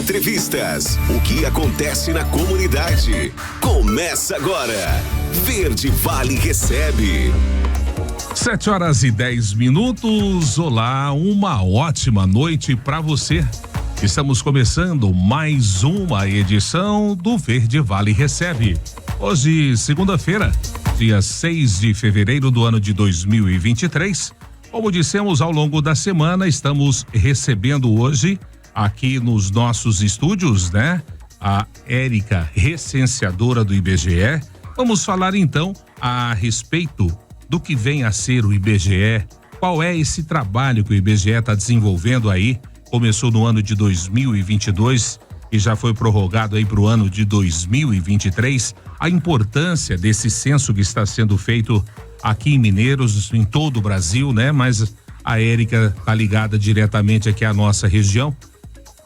entrevistas, o que acontece na comunidade. Começa agora, Verde Vale Recebe. 7h10. Olá, uma ótima noite para você. Estamos começando mais uma edição do Verde Vale Recebe. Hoje, segunda-feira, dia 6 de fevereiro do ano de 2023. Como dissemos ao longo da semana, estamos recebendo hoje aqui nos nossos estúdios, né? A Érica, recenseadora do IBGE. Vamos falar então a respeito do que vem a ser o IBGE, qual é esse trabalho que o IBGE está desenvolvendo aí, começou no ano de 2022 e já foi prorrogado aí para o ano de 2023, a importância desse censo que está sendo feito aqui em Mineiros, em todo o Brasil, né? Mas a Érica está ligada diretamente aqui à nossa região,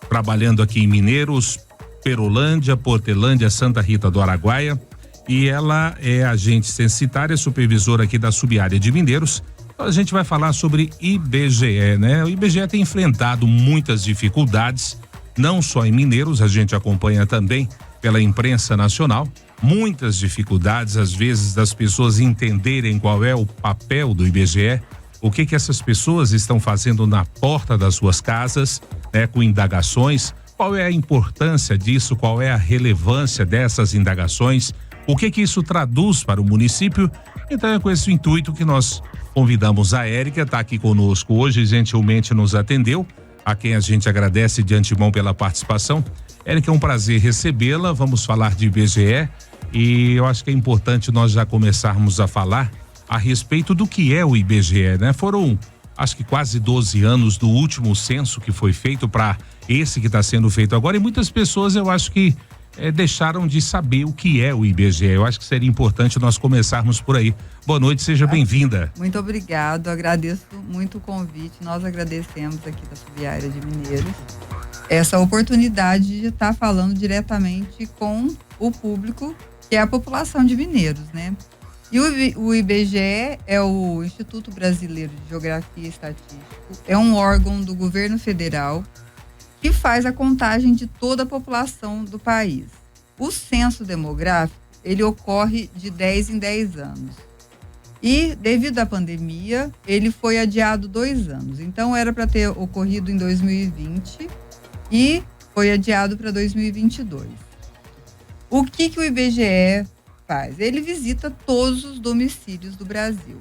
trabalhando aqui em Mineiros, Perolândia, Portelândia, Santa Rita do Araguaia, e ela é agente censitária, supervisora aqui da subárea de Mineiros. Então a gente vai falar sobre IBGE, né? O IBGE tem enfrentado muitas dificuldades, não só em Mineiros, a gente acompanha também pela imprensa nacional, muitas dificuldades, às vezes, das pessoas entenderem qual é o papel do IBGE, o que essas pessoas estão fazendo na porta das suas casas, né? Com indagações, qual é a importância disso, qual é a relevância dessas indagações, o que isso traduz para o município. Então é com esse intuito que nós convidamos a Érica, está aqui conosco hoje, gentilmente nos atendeu, a quem a gente agradece de antemão pela participação. Érica, é um prazer recebê-la, vamos falar de IBGE e eu acho que é importante nós já começarmos a falar a respeito do que é o IBGE, né? Foram, acho que quase 12 anos do último censo que foi feito para esse que está sendo feito agora, e muitas pessoas eu acho que deixaram de saber o que é o IBGE. Eu acho que seria importante nós começarmos por aí. Boa noite, seja bem-vinda. Muito obrigado, agradeço muito o convite, nós agradecemos aqui da Subárea de Mineiros essa oportunidade de estar falando diretamente com o público, que é a população de Mineiros, né? E o IBGE é o Instituto Brasileiro de Geografia e Estatística, é um órgão do governo federal que faz a contagem de toda a população do país. O censo demográfico, ele ocorre de 10 em 10 anos. E, devido à pandemia, ele foi adiado 2 anos. Então, era para ter ocorrido em 2020 e foi adiado para 2022. O que o IBGE faz? Ele visita todos os domicílios do Brasil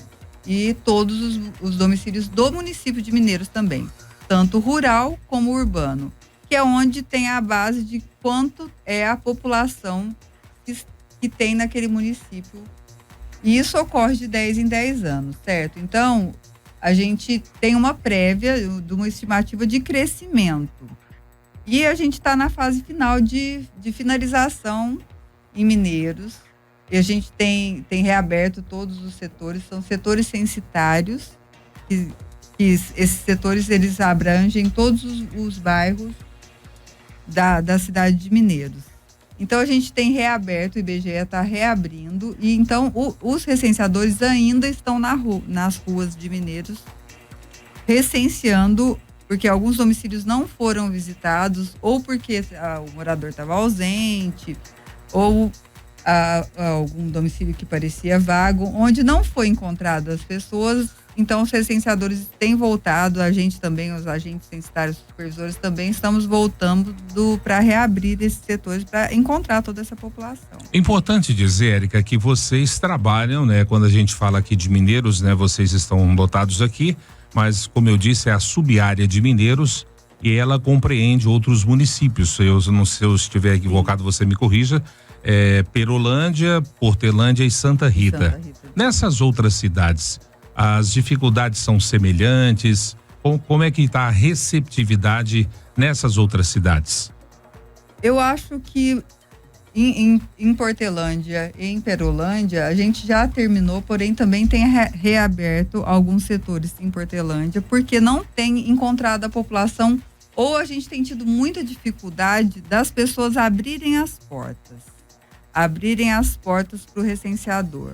e todos os domicílios do município de Mineiros também, tanto rural como urbano, que é onde tem a base de quanto é a população que tem naquele município. E isso ocorre de 10 em 10 anos, certo? Então, a gente tem uma prévia de uma estimativa de crescimento. E a gente está na fase final de finalização em Mineiros. E a gente tem reaberto todos os setores, são setores censitários, que esses setores, eles abrangem todos os bairros da cidade de Mineiros. Então, a gente tem reaberto, o IBGE está reabrindo, e então os recenseadores ainda estão nas ruas de Mineiros, recenseando, porque alguns domicílios não foram visitados, ou porque o morador estava ausente, ou algum domicílio que parecia vago, onde não foi encontrado as pessoas. Então, os recenseadores têm voltado, a gente também, os agentes censitários, supervisores também, estamos voltando para reabrir esses setores para encontrar toda essa população. Importante dizer, Érica, que vocês trabalham, né? Quando a gente fala aqui de Mineiros, né? Vocês estão lotados aqui, mas como eu disse, é a subárea de Mineiros e ela compreende outros municípios. Se eu estiver equivocado, você me corrija. Perolândia, Portelândia e Santa Rita. Nessas outras cidades, as dificuldades são semelhantes? Como é que está a receptividade nessas outras cidades? Eu acho que em Portelândia e em Perolândia a gente já terminou, porém também tem reaberto alguns setores em Portelândia, porque não tem encontrado a população, ou a gente tem tido muita dificuldade das pessoas abrirem as portas para o recenseador.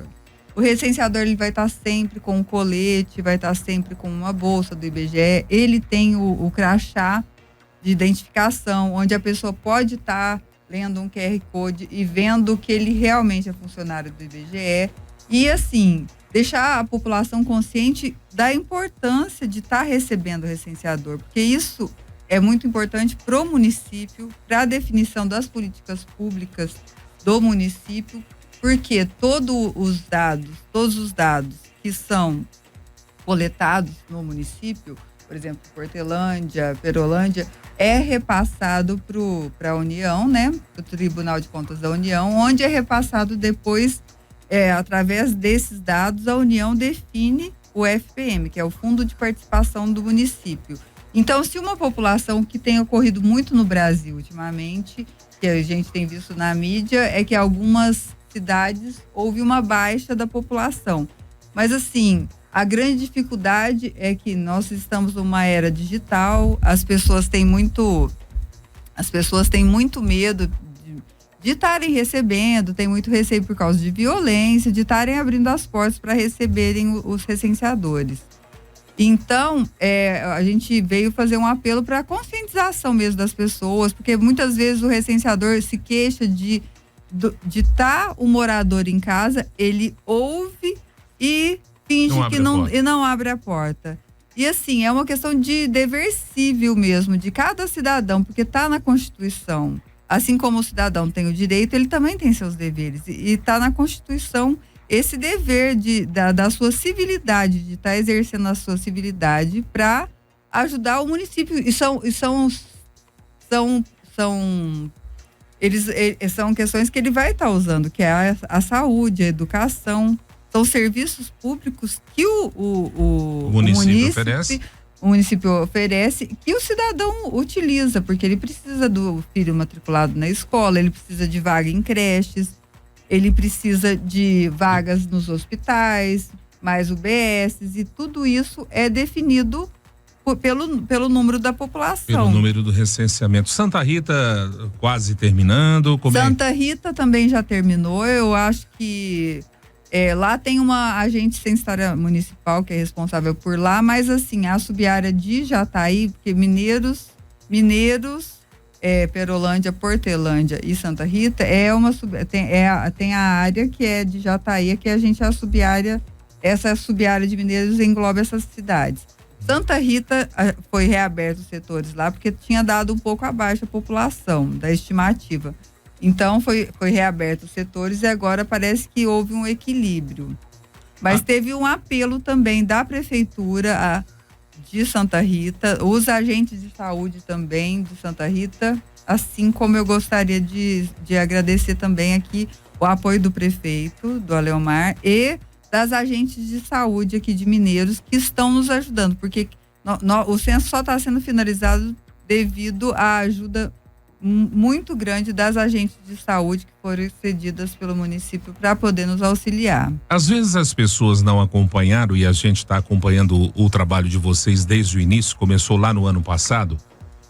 O recenseador, ele vai estar sempre com um colete, vai estar sempre com uma bolsa do IBGE, ele tem o crachá, de identificação, onde a pessoa pode estar lendo um QR Code e vendo que ele realmente é funcionário do IBGE. E assim, deixar a população consciente da importância de estar recebendo o recenseador, porque isso é muito importante para o município, para a definição das políticas públicas do município, porque todos os dados que são coletados no município, por exemplo, Portelândia, Perolândia, é repassado para a União, né? Para o Tribunal de Contas da União, onde é repassado depois, através desses dados, a União define o FPM, que é o Fundo de Participação do Município. Então, se uma população, que tem ocorrido muito no Brasil ultimamente, que a gente tem visto na mídia, é que algumas cidades houve uma baixa da população. Mas assim, a grande dificuldade é que nós estamos numa era digital, as pessoas têm muito medo de estarem recebendo, tem muito receio por causa de violência, de estarem abrindo as portas para receberem os recenseadores. Então, a gente veio fazer um apelo para a conscientização mesmo das pessoas, porque muitas vezes o recenseador se queixa de estar o morador em casa, ele ouve e finge que não abre a porta. E assim, é uma questão de dever civil mesmo, de cada cidadão, porque está na Constituição. Assim como o cidadão tem o direito, ele também tem seus deveres. E está na Constituição esse dever da sua civilidade, de estar exercendo a sua civilidade para ajudar o município. E são questões que ele vai estar usando, que é a saúde, a educação, são serviços públicos que o município oferece, que o cidadão utiliza, porque ele precisa do filho matriculado na escola, ele precisa de vaga em creches, ele precisa de vagas nos hospitais, mais UBSs, e tudo isso é definido pelo número da população. Pelo número do recenseamento. Santa Rita quase terminando. Santa Rita também já terminou. Eu acho que lá tem uma agente censitária municipal que é responsável por lá, mas assim, a sub-área de Jataí, porque Mineiros, Perolândia, Portelândia e Santa Rita tem a área que é de Jataí, que a gente a sub-área, essa sub-área de Mineiros engloba essas cidades. Santa Rita foi reaberto os setores lá porque tinha dado um pouco abaixo a população da estimativa. Então foi reaberto os setores e agora parece que houve um equilíbrio. Mas teve um apelo também da prefeitura de Santa Rita, os agentes de saúde também de Santa Rita, assim como eu gostaria de agradecer também aqui o apoio do prefeito, do Aleomar, e das agentes de saúde aqui de Mineiros, que estão nos ajudando, porque o censo só está sendo finalizado devido à ajuda muito grande das agentes de saúde que foram cedidas pelo município para poder nos auxiliar. Às vezes as pessoas não acompanharam, e a gente está acompanhando o trabalho de vocês desde o início, começou lá no ano passado,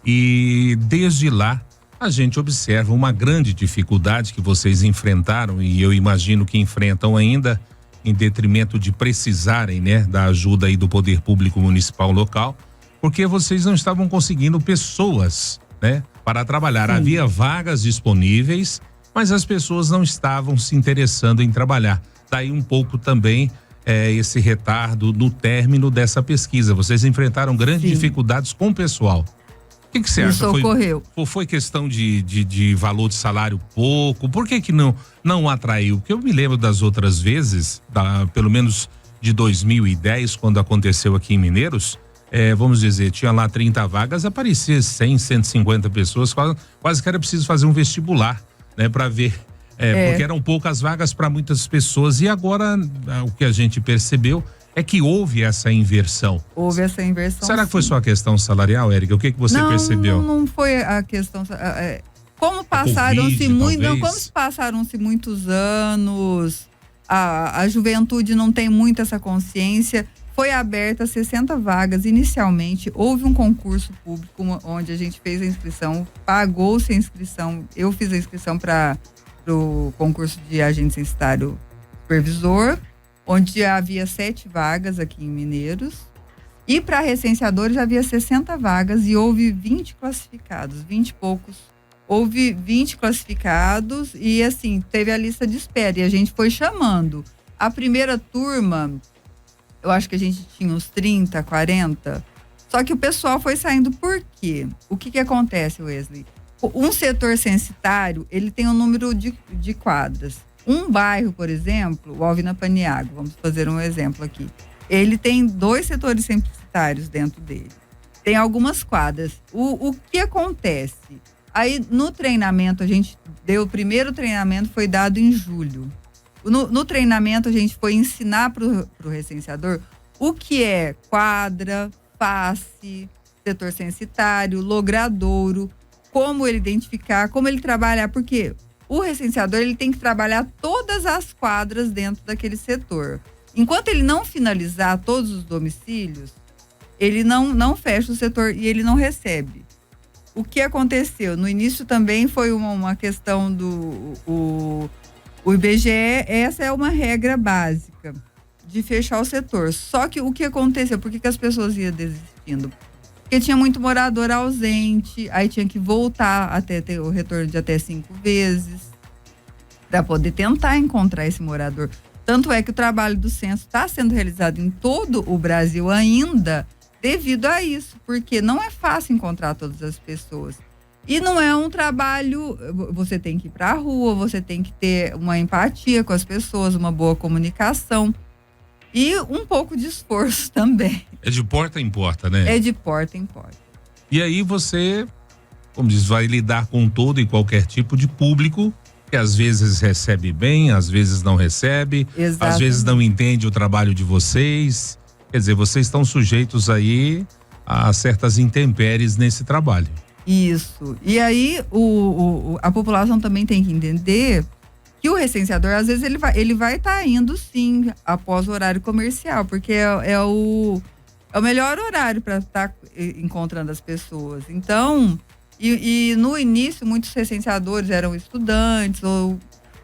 e desde lá a gente observa uma grande dificuldade que vocês enfrentaram, e eu imagino que enfrentam ainda, em detrimento de precisarem, né, da ajuda aí do poder público municipal local, porque vocês não estavam conseguindo pessoas, né, para trabalhar. Sim. Havia vagas disponíveis, mas as pessoas não estavam se interessando em trabalhar. Daí um pouco também esse retardo no término dessa pesquisa. Vocês enfrentaram grandes dificuldades com o pessoal. O que você acha? Isso ocorreu. Foi questão de valor de salário pouco? Por que não atraiu? Porque eu me lembro das outras vezes, pelo menos de 2010, quando aconteceu aqui em Mineiros, vamos dizer, tinha lá 30 vagas, aparecia 100, 150 pessoas, quase que era preciso fazer um vestibular, né, para ver, porque eram poucas vagas para muitas pessoas, e agora o que a gente percebeu é que houve essa inversão. Houve essa inversão. Será que foi só a questão salarial, Érica? O que você percebeu? Não foi a questão. Como passaram-se muitos anos, a juventude não tem muito essa consciência. Foi aberta 60 vagas inicialmente, houve um concurso público onde a gente fez a inscrição, pagou-se a inscrição, eu fiz a inscrição para o concurso de agente censitário supervisor, onde havia 7 vagas aqui em Mineiros, E para recenseadores havia 60 vagas e houve 20 classificados, 20 e poucos. Houve 20 classificados e assim, teve a lista de espera e a gente foi chamando. A primeira turma, eu acho que a gente tinha uns 30, 40, só que o pessoal foi saindo por quê? O que acontece, Wesley? Um setor censitário, ele tem um número de quadras. Um bairro, por exemplo, o Alvina Paniago, vamos fazer um exemplo aqui. Ele tem 2 setores censitários dentro dele. Tem algumas quadras. O que acontece? Aí, no treinamento, o primeiro treinamento foi dado em julho. No treinamento, a gente foi ensinar para o recenseador o que é quadra, face, setor censitário, logradouro, como ele identificar, como ele trabalhar, porque o recenseador ele tem que trabalhar todas as quadras dentro daquele setor. Enquanto ele não finalizar todos os domicílios, ele não fecha o setor e ele não recebe. O que aconteceu? No início também foi uma questão o IBGE, essa é uma regra básica de fechar o setor. Só que o que aconteceu? Por que as pessoas iam desistindo? Porque tinha muito morador ausente, aí tinha que voltar até ter o retorno de até 5 vezes para poder tentar encontrar esse morador. Tanto é que o trabalho do censo está sendo realizado em todo o Brasil ainda devido a isso, porque não é fácil encontrar todas as pessoas. E não é um trabalho, você tem que ir para a rua, você tem que ter uma empatia com as pessoas, uma boa comunicação e um pouco de esforço também. É de porta em porta, né? É de porta em porta. E aí você, como diz, vai lidar com todo e qualquer tipo de público, que às vezes recebe bem, às vezes não recebe, Exatamente. Às vezes não entende o trabalho de vocês. Quer dizer, vocês estão sujeitos aí a certas intempéries nesse trabalho. Isso. E aí a população também tem que entender que o recenseador, às vezes, ele vai estar indo sim após o horário comercial, porque é o melhor horário para estar encontrando as pessoas. Então, e no início, muitos recenseadores eram estudantes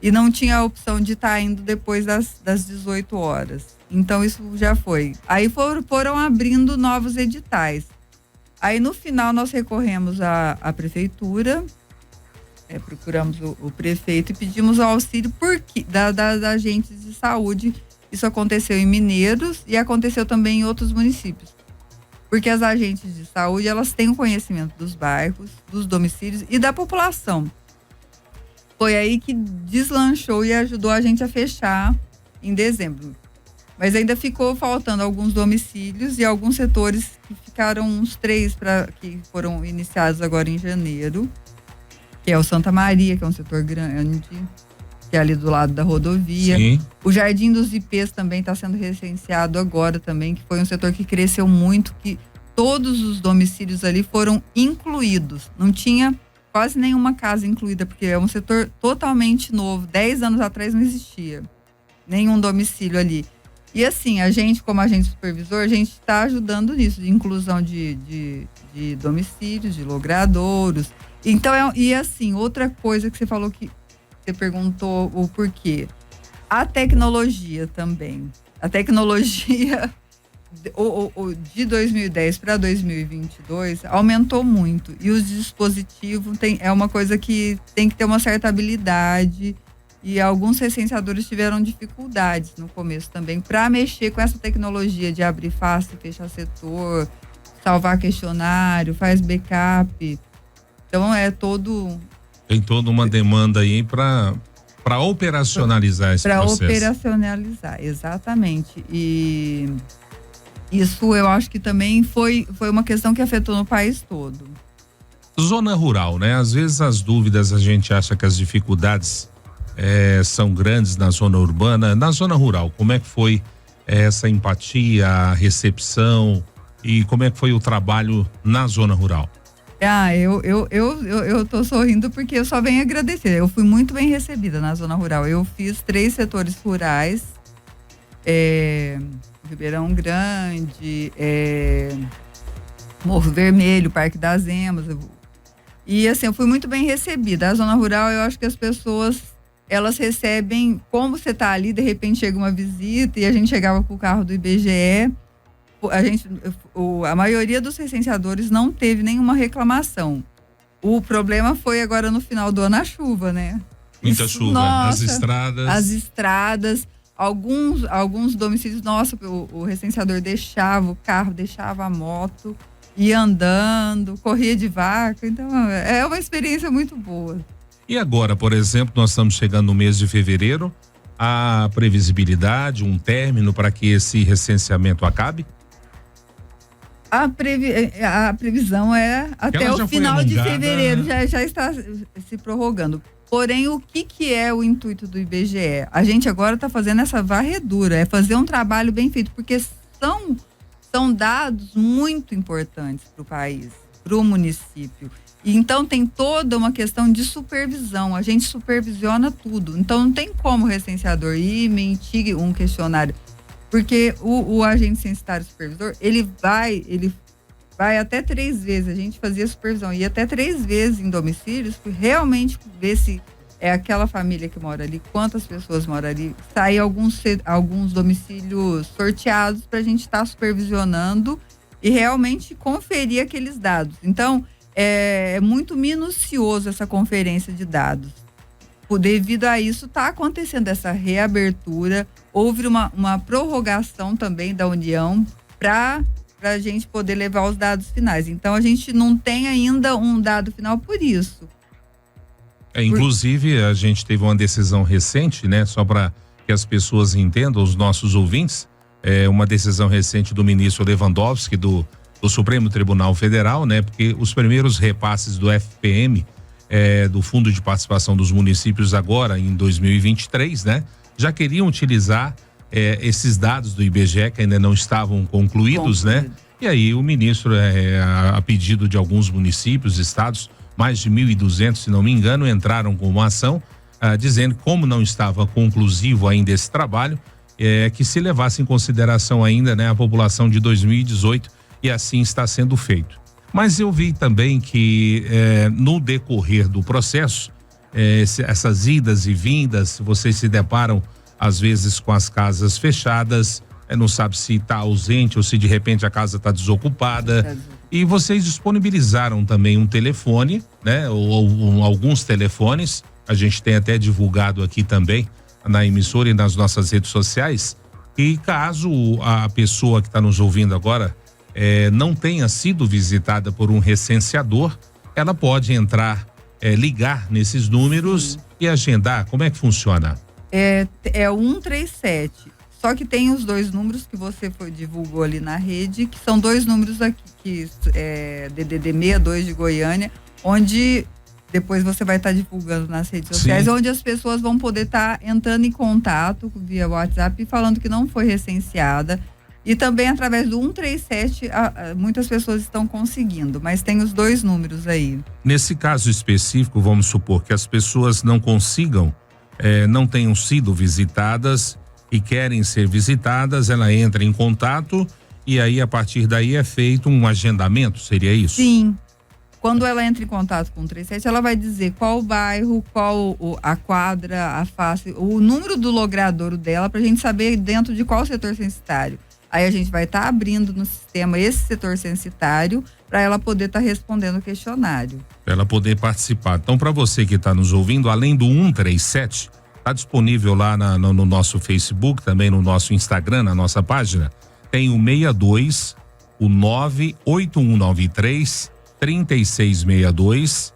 e não tinha a opção de estar indo depois das 18 horas. Então, isso já foi. Aí foram abrindo novos editais. Aí, no final, nós recorremos à prefeitura, procuramos o prefeito e pedimos o auxílio das agentes de saúde. Isso aconteceu em Mineiros e aconteceu também em outros municípios. Porque as agentes de saúde, elas têm o conhecimento dos bairros, dos domicílios e da população. Foi aí que deslanchou e ajudou a gente a fechar em dezembro. Mas ainda ficou faltando alguns domicílios e alguns setores que ficaram uns 3 que foram iniciados agora em janeiro, que é o Santa Maria, que é um setor grande, que é ali do lado da rodovia. Sim. O Jardim dos IPs também está sendo recenseado agora também, que foi um setor que cresceu muito, que todos os domicílios ali foram incluídos. Não tinha quase nenhuma casa incluída, porque é um setor totalmente novo. 10 anos atrás não existia nenhum domicílio ali. E assim, a gente, como agente supervisor, a gente está ajudando nisso, de inclusão de domicílios, de logradouros. Então, e assim, outra coisa que você falou que você perguntou o porquê. A tecnologia também. A tecnologia de 2010 para 2022 aumentou muito. E os dispositivos é uma coisa que tem que ter uma certa habilidade. E alguns recenseadores tiveram dificuldades no começo também para mexer com essa tecnologia de abrir face, fechar setor, salvar questionário, faz backup. Então Tem toda uma demanda aí para operacionalizar esse processo. Para operacionalizar, exatamente. E isso eu acho que também foi uma questão que afetou no país todo. Zona rural, né? Às vezes as dúvidas, a gente acha que as dificuldades são grandes na zona urbana. Na zona rural, como é que foi essa empatia, a recepção e como é que foi o trabalho na zona rural? Eu tô sorrindo porque eu só venho agradecer. Eu fui muito bem recebida na zona rural. Eu fiz 3 setores rurais, Ribeirão Grande, Morro Vermelho, Parque das Emas. E assim, eu fui muito bem recebida. A zona rural, eu acho que as pessoas, elas recebem, como você tá ali, de repente chega uma visita e a gente chegava com o carro do IBGE a maioria dos recenseadores não teve nenhuma reclamação. O problema foi agora no final do ano a chuva, né? Muita chuva, nossa, as estradas, alguns domicílios, nossa, o recenseador deixava o carro, deixava a moto, ia andando, corria de vaca, então é uma experiência muito boa. E agora, por exemplo, nós estamos chegando no mês de fevereiro, há previsibilidade, um término para que esse recenseamento acabe? A previsão é até o final de fevereiro, já está se prorrogando. Porém, o que é o intuito do IBGE? A gente agora está fazendo essa varredura, é fazer um trabalho bem feito, porque são dados muito importantes para o país, para o município. Então, tem toda uma questão de supervisão, a gente supervisiona tudo. Então, não tem como o recenseador ir mentir um questionário. Porque o agente censitário supervisor, ele vai até 3 vezes, a gente fazia supervisão, ia até 3 vezes em domicílios, realmente ver se é aquela família que mora ali, quantas pessoas moram ali, sair alguns domicílios sorteados para a gente estar supervisionando e realmente conferir aqueles dados. Então, é muito minucioso essa conferência de dados. Devido a isso, está acontecendo essa reabertura, houve uma prorrogação também da União para a gente poder levar os dados finais. Então, a gente não tem ainda um dado final por isso. Inclusive, a gente teve uma decisão recente, né? Só para que as pessoas entendam, os nossos ouvintes, uma decisão recente do ministro Lewandowski, do Supremo Tribunal Federal, né? Porque os primeiros repasses do FPM, do Fundo de Participação dos Municípios agora em 2023, né? Já queriam utilizar esses dados do IBGE que ainda não estavam concluídos, né? E aí o ministro, a pedido de alguns municípios, estados, mais de 1.200, se não me engano, entraram com uma ação dizendo que como não estava conclusivo ainda esse trabalho, que se levasse em consideração ainda, né, a população de 2018, e assim está sendo feito. Mas eu vi também que no decorrer do processo, essas idas e vindas, vocês se deparam às vezes com as casas fechadas, não sabe se está ausente ou se de repente a casa está desocupada. E vocês disponibilizaram também um telefone, né? Ou alguns telefones, a gente tem até divulgado aqui também na emissora e nas nossas redes sociais. E caso a pessoa que está nos ouvindo agora não tenha sido visitada por um recenseador, ela pode entrar, ligar nesses números. Sim. E agendar. Como é que funciona? É o 137. Só que tem os 2 números que você divulgou ali na rede, que são 2 números aqui, que é DDD 62 de Goiânia, onde depois você vai estar divulgando nas redes sociais. Sim. Onde as pessoas vão poder estar entrando em contato via WhatsApp falando que não foi recenseada. E também através do 137, muitas pessoas estão conseguindo, mas tem os 2 números aí. Nesse caso específico, vamos supor que as pessoas não consigam, não tenham sido visitadas e querem ser visitadas, ela entra em contato e aí a partir daí é feito um agendamento, seria isso? Sim. Quando ela entra em contato com o 137, ela vai dizer qual o bairro, qual a quadra, a face, o número do logradouro dela, pra gente saber dentro de qual setor censitário. Aí a gente vai estar abrindo no sistema esse setor censitário para ela poder estar respondendo o questionário. Para ela poder participar. Então, para você que está nos ouvindo, além do 137, está disponível lá no nosso Facebook, também no nosso Instagram, na nossa página. Tem o 62, o 98193 3662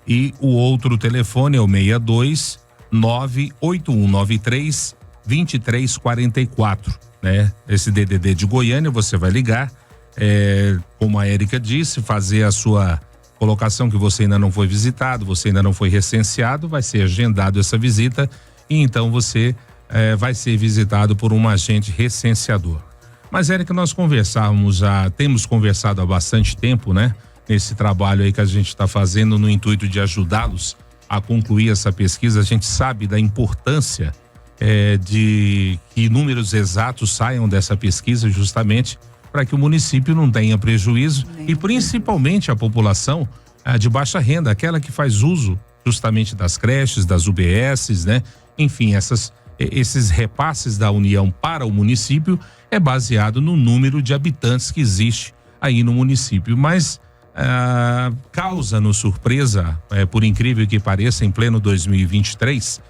e o outro telefone é o 62 98193 2344, né? Esse DDD de Goiânia, você vai ligar, como a Érica disse, fazer a sua colocação que você ainda não foi visitado, você ainda não foi recenseado, vai ser agendado essa visita e então você vai ser visitado por um agente recenseador. Mas, Érica, nós temos conversado há bastante tempo, né? Nesse trabalho aí que a gente está fazendo no intuito de ajudá-los a concluir essa pesquisa. A gente sabe da importância de que números exatos saiam dessa pesquisa, justamente para que o município não tenha prejuízo e principalmente a população de baixa renda, aquela que faz uso justamente das creches, das UBSs, né? Enfim, essas esses repasses da União para o município é baseado no número de habitantes que existe aí no município, mas causa-nos surpresa, por incrível que pareça, em pleno 2023,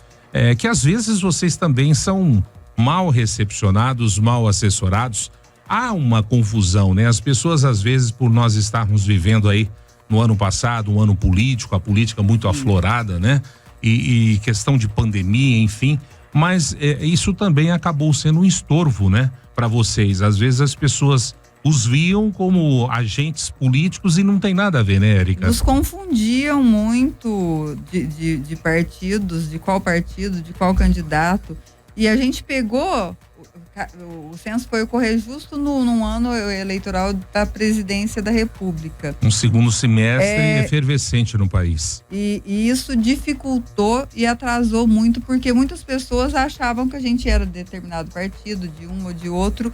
que às vezes vocês também são mal recepcionados, mal assessorados. Há uma confusão, né? As pessoas, às vezes, por nós estarmos vivendo aí no ano passado, um ano político, a política muito aflorada, né? E questão de pandemia, enfim, mas isso também acabou sendo um estorvo, né? Para vocês. Às vezes as pessoas os viam como agentes políticos e não tem nada a ver, né, Érica? Nos confundiam muito de partidos, de qual partido, de qual candidato. E a gente pegou, o censo foi ocorrer justo num ano eleitoral da presidência da República. Um segundo semestre efervescente no país. E isso dificultou e atrasou muito, porque muitas pessoas achavam que a gente era de determinado partido, de um ou de outro,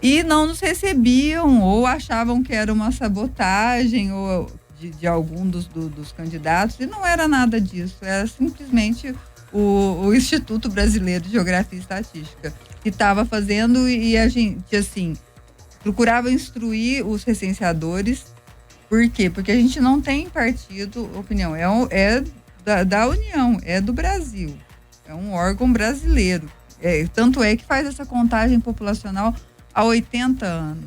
e não nos recebiam, ou achavam que era uma sabotagem ou de algum dos candidatos, e não era nada disso, era simplesmente o Instituto Brasileiro de Geografia e Estatística que estava fazendo, e a gente, assim, procurava instruir os recenseadores. Por quê? Porque a gente não tem partido, opinião, é da União, é do Brasil, é um órgão brasileiro, tanto é que faz essa contagem populacional há 80 anos.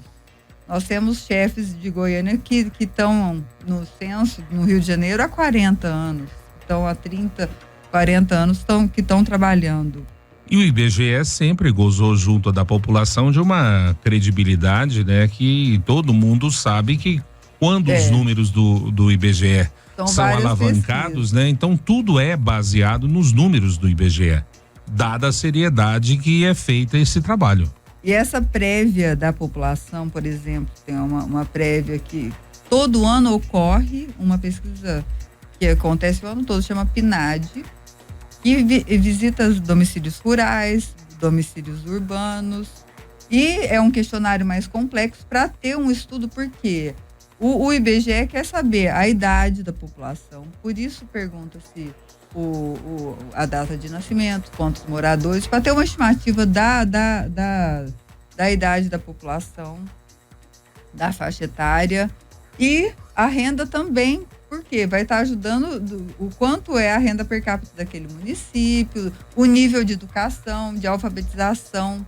Nós temos chefes de Goiânia que estão no censo no Rio de Janeiro há 40 anos. Então, há 30, 40 anos que estão trabalhando. E o IBGE sempre gozou junto da população de uma credibilidade, né? Que todo mundo sabe que quando os números do IBGE são alavancados, né? Então, tudo é baseado nos números do IBGE, dada a seriedade que é feita esse trabalho. E essa prévia da população, por exemplo, tem uma prévia que todo ano ocorre, uma pesquisa que acontece o ano todo, chama PNAD, que visita os domicílios rurais, domicílios urbanos, e é um questionário mais complexo para ter um estudo, porque o IBGE quer saber a idade da população, por isso pergunta-se a data de nascimento, quantos moradores, para ter uma estimativa da idade da população, da faixa etária, e a renda também, porque vai estar ajudando o quanto é a renda per capita daquele município, o nível de educação, de alfabetização.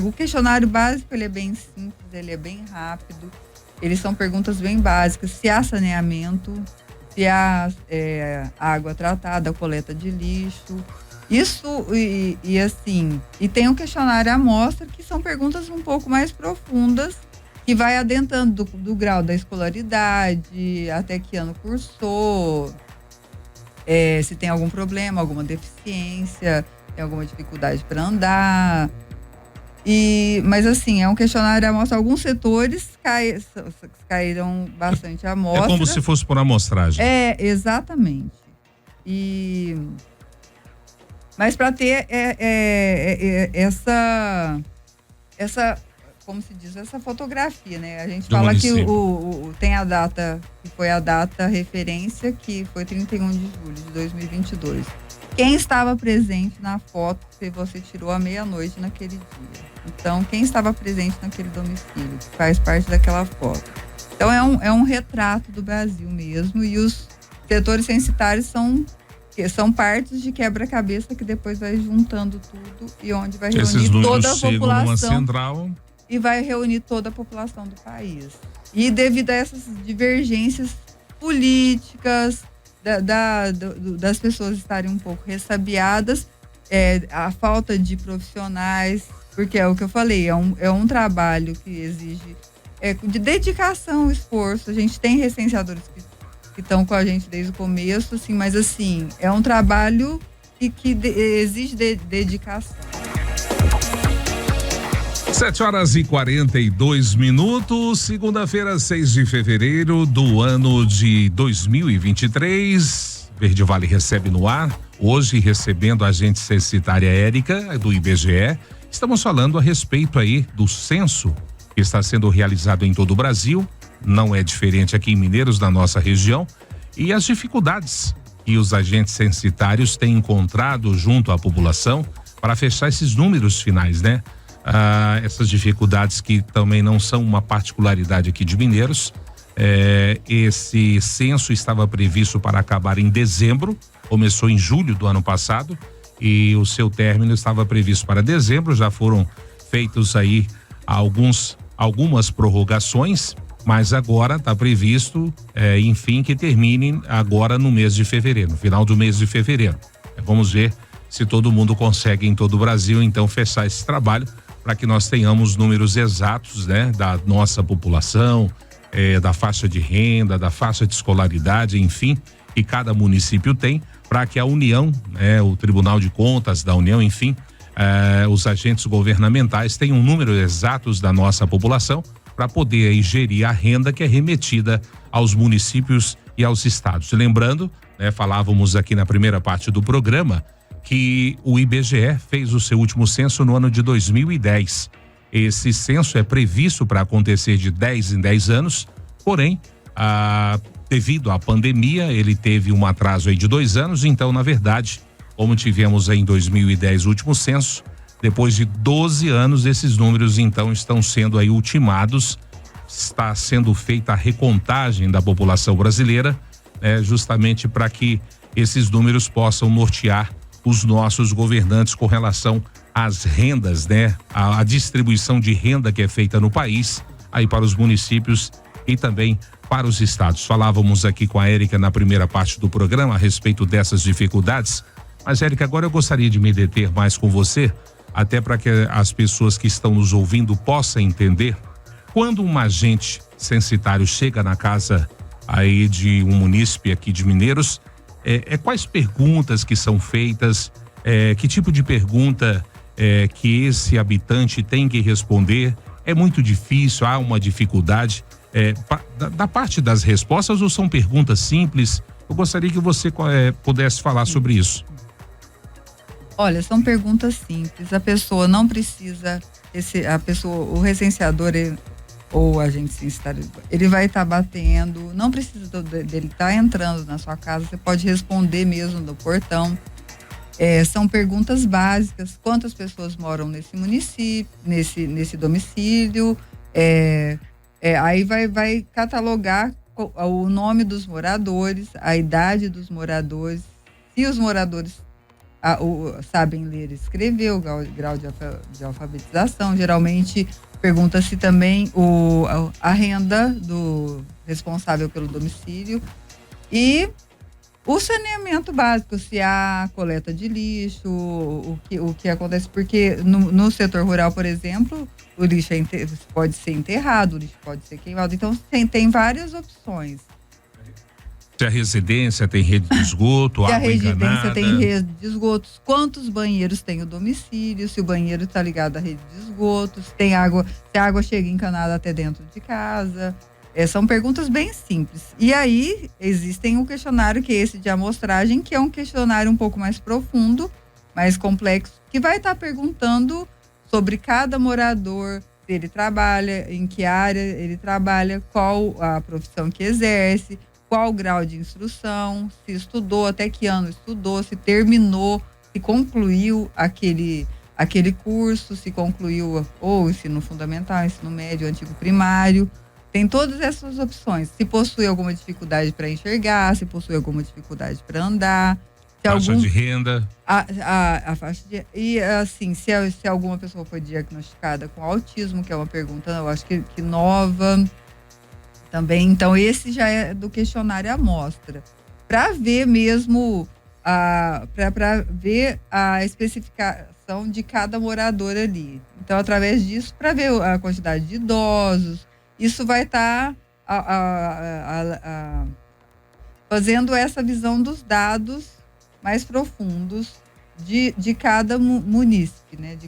O questionário básico, ele é bem simples, ele é bem rápido, eles são perguntas bem básicas, se há saneamento, se há água tratada, coleta de lixo, isso e tem um questionário amostra, que são perguntas um pouco mais profundas, que vai adentrando do grau da escolaridade, até que ano cursou, se tem algum problema, alguma deficiência, tem alguma dificuldade para andar. Mas assim, é um questionário amostra. Alguns setores caíram bastante a amostra. É como se fosse por amostragem. Exatamente. Mas para ter essa, como se diz, essa fotografia, né? A gente fala que tem a data, que foi a data referência, que foi 31 de julho de 2022. Quem estava presente na foto, se você tirou à meia-noite naquele dia. Então, quem estava presente naquele domicílio, que faz parte daquela foto. Então, é um retrato do Brasil mesmo, e os setores censitários são partes de quebra-cabeça que depois vai juntando tudo, e onde vai reunir toda a população e vai reunir toda a população do país. E devido a essas divergências políticas, das pessoas estarem um pouco ressabiadas, a falta de profissionais, porque é o que eu falei, é um trabalho que exige de dedicação, esforço. A gente tem recenseadores que estão com a gente desde o começo, assim, mas assim, é um trabalho que exige dedicação. 7h42, segunda-feira, 6 de fevereiro do ano de 2023. Verde Vale recebe no ar, hoje recebendo a agente censitária Érica, do IBGE. Estamos falando a respeito aí do censo que está sendo realizado em todo o Brasil, não é diferente aqui em Mineiros, na nossa região, e as dificuldades que os agentes censitários têm encontrado junto à população para fechar esses números finais, né? Essas dificuldades que também não são uma particularidade aqui de Mineiros. Esse censo estava previsto para acabar em dezembro, começou em julho do ano passado e o seu término estava previsto para dezembro. Já foram feitos aí algumas prorrogações, mas agora está previsto, enfim, que termine agora no mês de fevereiro, no final do mês de fevereiro. Vamos ver se todo mundo consegue em todo o Brasil, então, fechar esse trabalho para que nós tenhamos números exatos, né, da nossa população, da faixa de renda, da faixa de escolaridade, enfim, que cada município tem, para que a União, o Tribunal de Contas da União, enfim, os agentes governamentais tenham números exatos da nossa população para poder aí gerir a renda que é remetida aos municípios e aos estados. Lembrando, falávamos aqui na primeira parte do programa, que o IBGE fez o seu último censo no ano de 2010. Esse censo é previsto para acontecer de 10 em 10 anos, porém, devido à pandemia, ele teve um atraso aí de 2 anos, então, na verdade, como tivemos aí em 2010 o último censo, depois de 12 anos, esses números então estão sendo aí ultimados, está sendo feita a recontagem da população brasileira, justamente para que esses números possam nortear os nossos governantes com relação às rendas, a distribuição de renda que é feita no país, aí para os municípios e também para os estados. Falávamos aqui com a Érica na primeira parte do programa a respeito dessas dificuldades, mas, Érica, agora eu gostaria de me deter mais com você, até para que as pessoas que estão nos ouvindo possam entender. Quando um agente censitário chega na casa aí de um munícipe aqui de Mineiros, quais perguntas que são feitas, que tipo de pergunta que esse habitante tem que responder? É muito difícil, há uma dificuldade da parte das respostas ou são perguntas simples? Eu gostaria que você pudesse falar sobre isso. Olha, são perguntas simples. A pessoa não precisa, o recenseador ou o agente censitário, ele vai estar batendo, não precisa dele estar entrando na sua casa, você pode responder mesmo no portão. São perguntas básicas: quantas pessoas moram nesse município, nesse domicílio, aí vai catalogar o nome dos moradores, a idade dos moradores, se os moradores sabem ler e escrever, o grau de alfabetização. Geralmente pergunta-se também a renda do responsável pelo domicílio e o saneamento básico, se há coleta de lixo, o que acontece, porque no setor rural, por exemplo, o lixo pode ser enterrado, o lixo pode ser queimado, então tem várias opções. Se a residência tem rede de esgoto, água encanada. Se a residência tem rede de esgotos, quantos banheiros tem o domicílio, se o banheiro está ligado à rede de esgotos, se a água chega encanada até dentro de casa. São perguntas bem simples. E aí existem um questionário que é esse de amostragem, que é um questionário um pouco mais profundo, mais complexo, que vai estar perguntando sobre cada morador, se ele trabalha, em que área ele trabalha, qual a profissão que exerce, qual o grau de instrução, se estudou, até que ano estudou, se terminou, se concluiu aquele curso, se concluiu ou ensino fundamental, ensino médio, antigo primário. Tem todas essas opções. Se possui alguma dificuldade para enxergar, se possui alguma dificuldade para andar. Faixa de renda. A faixa de... E assim, se alguma pessoa foi diagnosticada com autismo, que é uma pergunta, eu acho que nova também. Então, esse já é do questionário amostra. Para ver mesmo, para ver a especificação de cada morador ali. Então, através disso, para ver a quantidade de idosos, isso vai estar fazendo essa visão dos dados mais profundos de cada munícipe, né? De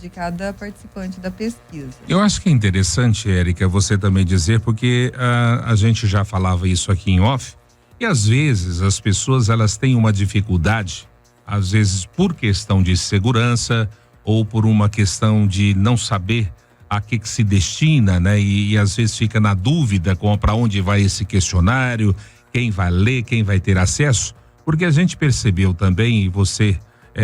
cada participante da pesquisa. Eu acho que é interessante, Érica, você também dizer, porque a gente já falava isso aqui em off, e às vezes as pessoas elas têm uma dificuldade, às vezes por questão de segurança ou por uma questão de não saber a que se destina, né? E às vezes fica na dúvida para onde vai esse questionário, quem vai ler, quem vai ter acesso. Porque a gente percebeu também, e você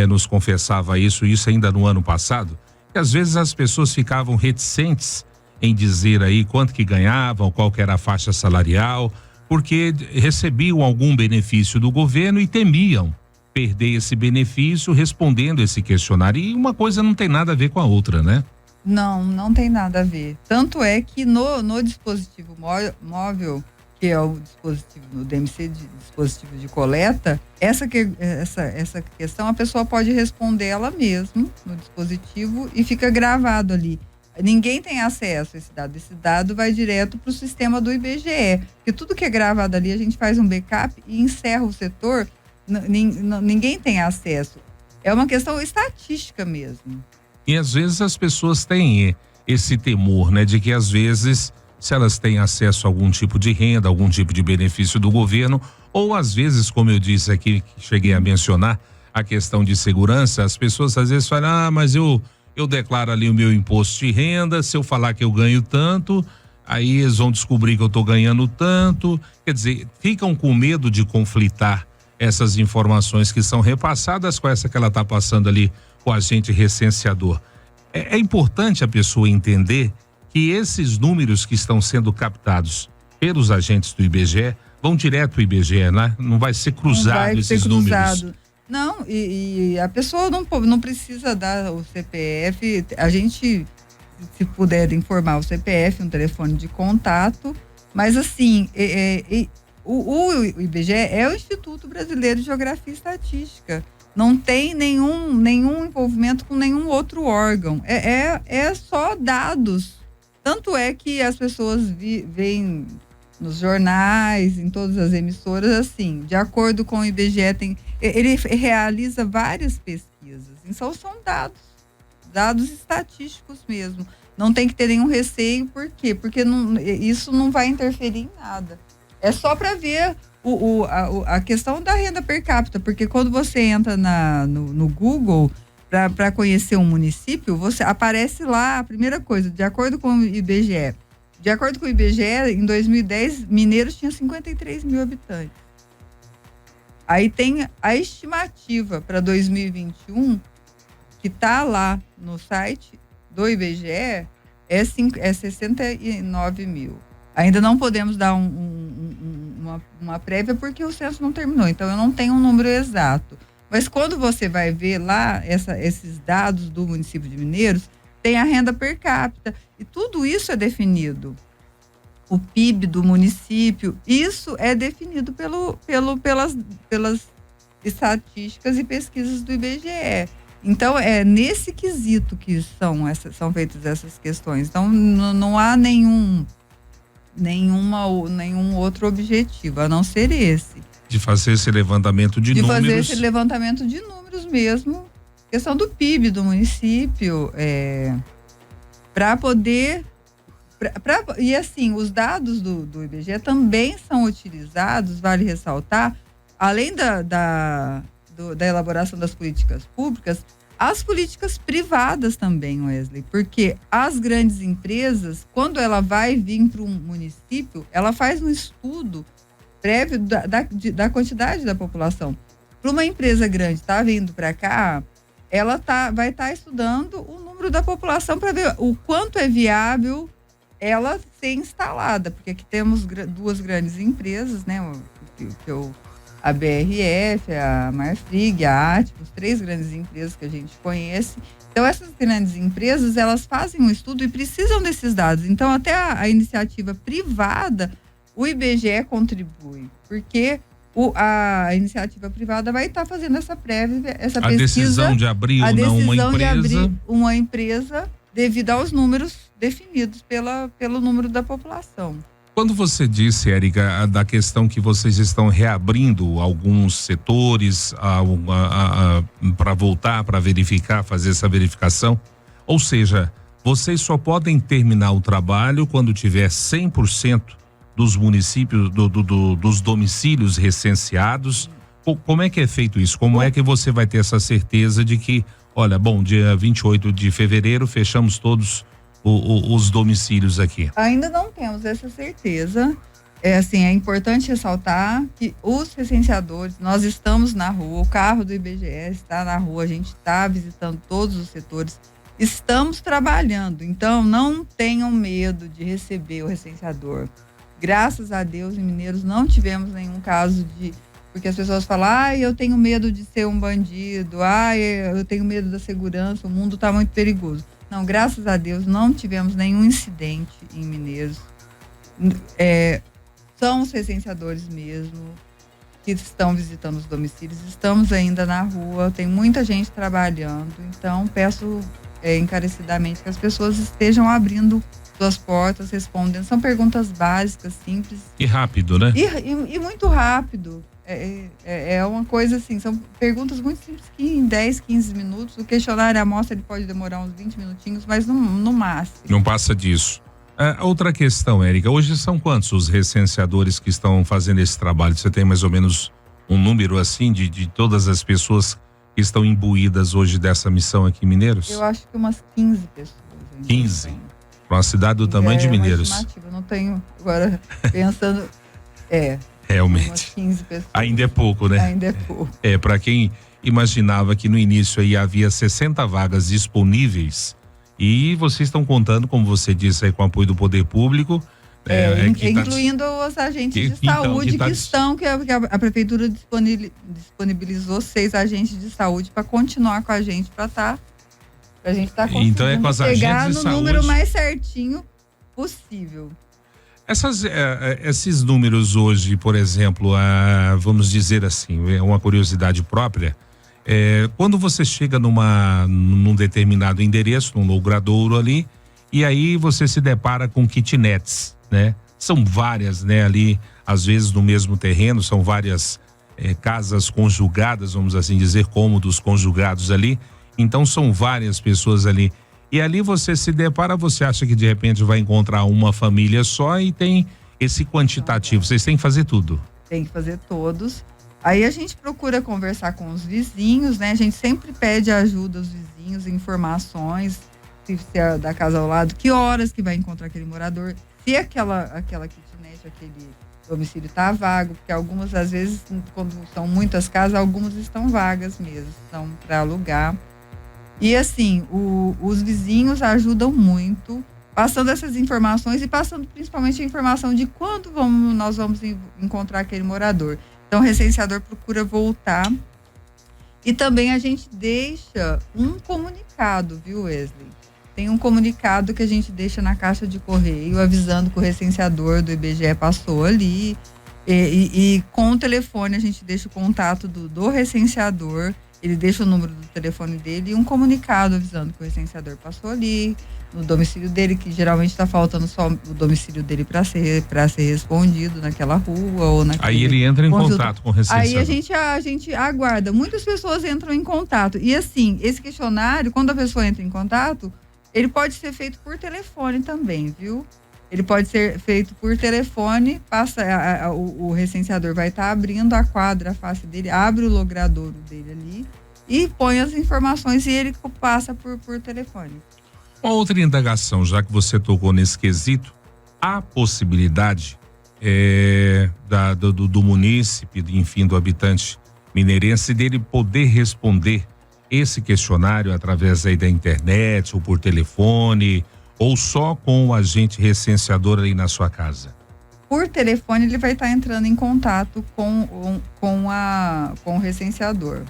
nos confessava isso ainda no ano passado, que às vezes as pessoas ficavam reticentes em dizer aí quanto que ganhavam, qual que era a faixa salarial, porque recebiam algum benefício do governo e temiam perder esse benefício respondendo esse questionário. E uma coisa não tem nada a ver com a outra, né? Não tem nada a ver. Tanto é que no dispositivo móvel, que é o dispositivo no DMC, dispositivo de coleta, essa questão a pessoa pode responder ela mesma no dispositivo e fica gravado ali. Ninguém tem acesso a esse dado. Esse dado vai direto para o sistema do IBGE, porque tudo que é gravado ali a gente faz um backup e encerra o setor. Ninguém tem acesso. É uma questão estatística mesmo. E às vezes as pessoas têm esse temor, né, de que às vezes, se elas têm acesso a algum tipo de renda, algum tipo de benefício do governo, ou às vezes, como eu disse aqui, cheguei a mencionar a questão de segurança, as pessoas às vezes falam, mas eu declaro ali o meu imposto de renda, se eu falar que eu ganho tanto, aí eles vão descobrir que eu estou ganhando tanto. Quer dizer, ficam com medo de conflitar essas informações que são repassadas com essa que ela está passando ali com o agente recenseador. É importante a pessoa entender que esses números que estão sendo captados pelos agentes do IBGE vão direto ao IBGE, né? Não vai ser cruzado esses números. Não, e a pessoa não precisa dar o CPF. A gente, se puder informar o CPF, um telefone de contato, mas assim, o IBGE é o Instituto Brasileiro de Geografia e Estatística. Não tem nenhum envolvimento com nenhum outro órgão. É só dados. Tanto é que as pessoas veem nos jornais, em todas as emissoras, assim, de acordo com o IBGE, ele realiza várias pesquisas. Então, são dados estatísticos mesmo. Não tem que ter nenhum receio, por quê? Porque isso não vai interferir em nada. É só para ver a questão da renda per capita, porque quando você entra no Google para conhecer um município, você aparece lá, a primeira coisa, de acordo com o IBGE. De acordo com o IBGE, em 2010, Mineiros tinha 53 mil habitantes. Aí tem a estimativa para 2021, que está lá no site do IBGE, é 69 mil. Ainda não podemos dar uma prévia porque o censo não terminou, então eu não tenho um número exato. Mas quando você vai ver lá esses dados do município de Mineiros, tem a renda per capita e tudo isso é definido. O PIB do município, isso é definido pelas estatísticas e pesquisas do IBGE. Então, é nesse quesito que são feitas essas questões. Então, não há nenhum outro objetivo, a não ser esse. De fazer esse levantamento de números. De fazer esse levantamento de números mesmo. Questão do PIB do município, para poder... e assim, os dados do IBGE também são utilizados, vale ressaltar, além da elaboração das políticas públicas, as políticas privadas também, Wesley, porque as grandes empresas, quando ela vai vir para um município, ela faz um estudo prévio da quantidade da população. Para uma empresa grande estar vindo para cá, ela vai estar estudando o número da população para ver o quanto é viável ela ser instalada, porque aqui temos duas grandes empresas, né? A BRF, a Marfrig, a Atmos, 3 grandes empresas que a gente conhece. Então, essas grandes empresas, elas fazem um estudo e precisam desses dados. Então, até a iniciativa privada, o IBGE contribui, porque a iniciativa privada vai estar fazendo essa prévia, essa pesquisa. A decisão de abrir ou não uma empresa. De abrir uma empresa devido aos números definidos pelo número da população. Quando você disse, Érica, da questão que vocês estão reabrindo alguns setores para voltar, para verificar, fazer essa verificação, ou seja, vocês só podem terminar o trabalho quando tiver 100% dos municípios, dos domicílios recenseados. Como é que é feito isso? Como é que você vai ter essa certeza de que, olha, bom, dia 28 de fevereiro fechamos todos os domicílios aqui? Ainda não temos essa certeza. É importante ressaltar que os recenseadores, nós estamos na rua, o carro do IBGE está na rua, a gente está visitando todos os setores, estamos trabalhando, então não tenham medo de receber o recenseador. Graças a Deus, em Mineiros, não tivemos nenhum caso de... Porque as pessoas falam, eu tenho medo de ser um bandido, eu tenho medo da segurança, o mundo está muito perigoso. Não, graças a Deus, não tivemos nenhum incidente em Mineiros. São os recenseadores mesmo que estão visitando os domicílios, estamos ainda na rua, tem muita gente trabalhando, então peço encarecidamente que as pessoas estejam abrindo suas portas, respondendo, são perguntas básicas, simples. E rápido, né? E muito rápido, é uma coisa assim, são perguntas muito simples que em 10, 15 minutos, o questionário, a amostra, ele pode demorar uns 20 minutinhos, mas no máximo. Não passa disso. Outra questão, Érica, hoje são quantos os recenseadores que estão fazendo esse trabalho? Você tem mais ou menos um número assim de todas as pessoas que estão imbuídas hoje dessa missão aqui em Mineiros? Eu acho que umas 15 pessoas. 15? Para uma cidade do tamanho de Mineiros. Eu não tenho, agora pensando, realmente. Umas 15 pessoas. Ainda é pouco, né? Ainda é pouco. Para quem imaginava que no início aí havia 60 vagas disponíveis, e vocês estão contando, como você disse aí, com o apoio do poder público. Incluindo os agentes de saúde que a prefeitura disponibilizou 6 agentes de saúde para continuar com a gente, para a gente estar conseguindo então com as chegar no saúde, número mais certinho possível. Esses números hoje, por exemplo, vamos dizer assim, é uma curiosidade própria. Quando você chega num determinado endereço, num logradouro ali, e aí você se depara com kitnets, né? São várias, né? Ali, às vezes no mesmo terreno, são várias casas conjugadas, vamos assim dizer, cômodos conjugados ali. Então são várias pessoas ali. E ali você se depara, você acha que de repente vai encontrar uma família só e tem esse quantitativo. Vocês têm que fazer tudo. Tem que fazer todos. Aí a gente procura conversar com os vizinhos, né? A gente sempre pede ajuda aos vizinhos, informações, se é da casa ao lado, que horas que vai encontrar aquele morador, se aquela kitnet, aquele domicílio está vago, porque algumas, às vezes, quando são muitas casas, algumas estão vagas mesmo, estão para alugar. E assim, os vizinhos ajudam muito, passando essas informações e passando principalmente a informação de quando nós vamos encontrar aquele morador. Então, o recenseador procura voltar. E também a gente deixa um comunicado, viu, Wesley? Tem um comunicado que a gente deixa na caixa de correio, avisando que o recenseador do IBGE passou ali. E com o telefone, a gente deixa o contato do recenseador. Ele deixa o número do telefone dele e um comunicado avisando que o recenseador passou ali, no domicílio dele, que geralmente está faltando só o domicílio dele para ser respondido naquela rua ou naquele... Aí ele entra em contato com o recenseador. Aí a gente aguarda. Muitas pessoas entram em contato. E assim, esse questionário, quando a pessoa entra em contato, ele pode ser feito por telefone também, viu? Ele pode ser feito por telefone, o recenseador vai estar abrindo a quadra, a face dele, abre o logradouro dele ali e põe as informações e ele passa por telefone. Uma outra indagação, já que você tocou nesse quesito, há possibilidade do munícipe, enfim, do habitante mineirense, dele poder responder esse questionário através aí da internet ou por telefone, ou só com o agente recenseador aí na sua casa? Por telefone ele vai estar entrando em contato com o recenseador.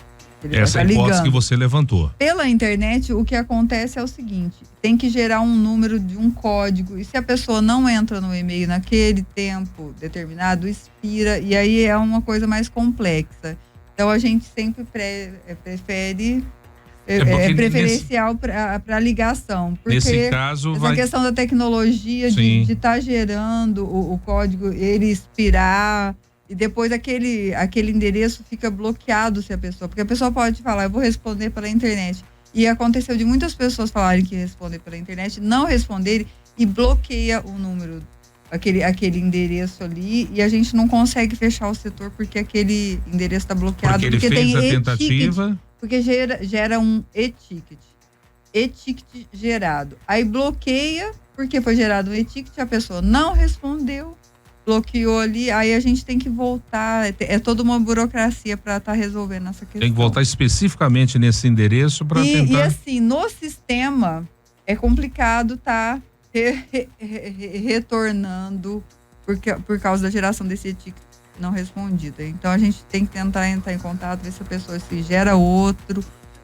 Essa é a hipótese que você levantou. Pela internet, o que acontece é o seguinte: tem que gerar um número de um código, e se a pessoa não entra no e-mail naquele tempo determinado, expira, e aí é uma coisa mais complexa. Então a gente sempre prefere preferencial para ligação. Porque nesse caso essa questão da tecnologia de estar gerando o código, ele expirar, e depois aquele endereço fica bloqueado se a pessoa, porque a pessoa pode falar, eu vou responder pela internet. E aconteceu de muitas pessoas falarem que responder pela internet, não responderem e bloqueia o número, aquele endereço ali, e a gente não consegue fechar o setor porque aquele endereço está bloqueado. Porque ele fez a tentativa. Porque gera um e-ticket gerado. Aí bloqueia, porque foi gerado um e-ticket, a pessoa não respondeu bloqueou ali, aí a gente tem que voltar, é toda uma burocracia para estar resolvendo essa questão. Tem que voltar especificamente nesse endereço para tentar... E assim, no sistema é complicado retornando por causa da geração desse ticket não respondido. Então a gente tem que tentar entrar em contato, ver se a pessoa se gera outro,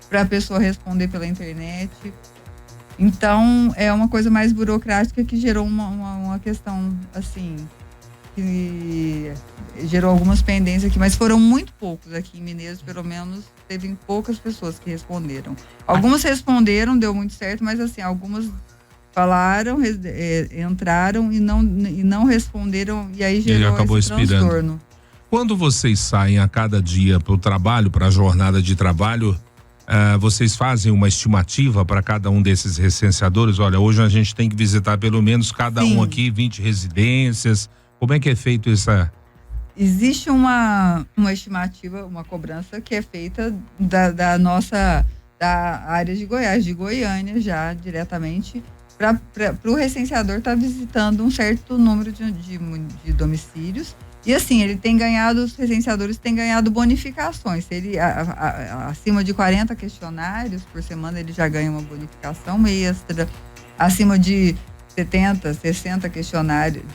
para a pessoa responder pela internet. Então é uma coisa mais burocrática que gerou uma questão assim, que gerou algumas pendências aqui, mas foram muito poucos aqui em Mineiros, pelo menos teve poucas pessoas que responderam. Algumas responderam, deu muito certo, mas assim, algumas falaram, entraram e não responderam, e aí gerou acabou esse transtorno. Quando vocês saem a cada dia para o trabalho, para a jornada de trabalho, vocês fazem uma estimativa para cada um desses recenseadores? Olha, hoje a gente tem que visitar pelo menos cada um aqui, 20 residências. Como é que é feito essa? Existe uma estimativa, uma cobrança que é feita da área de Goiás, de Goiânia já diretamente, para o recenseador estar visitando um certo número de domicílios. E assim, os recenseadores têm ganhado bonificações. Se ele acima de 40 questionários por semana, ele já ganha uma bonificação extra. Acima de 70, 60 questionários,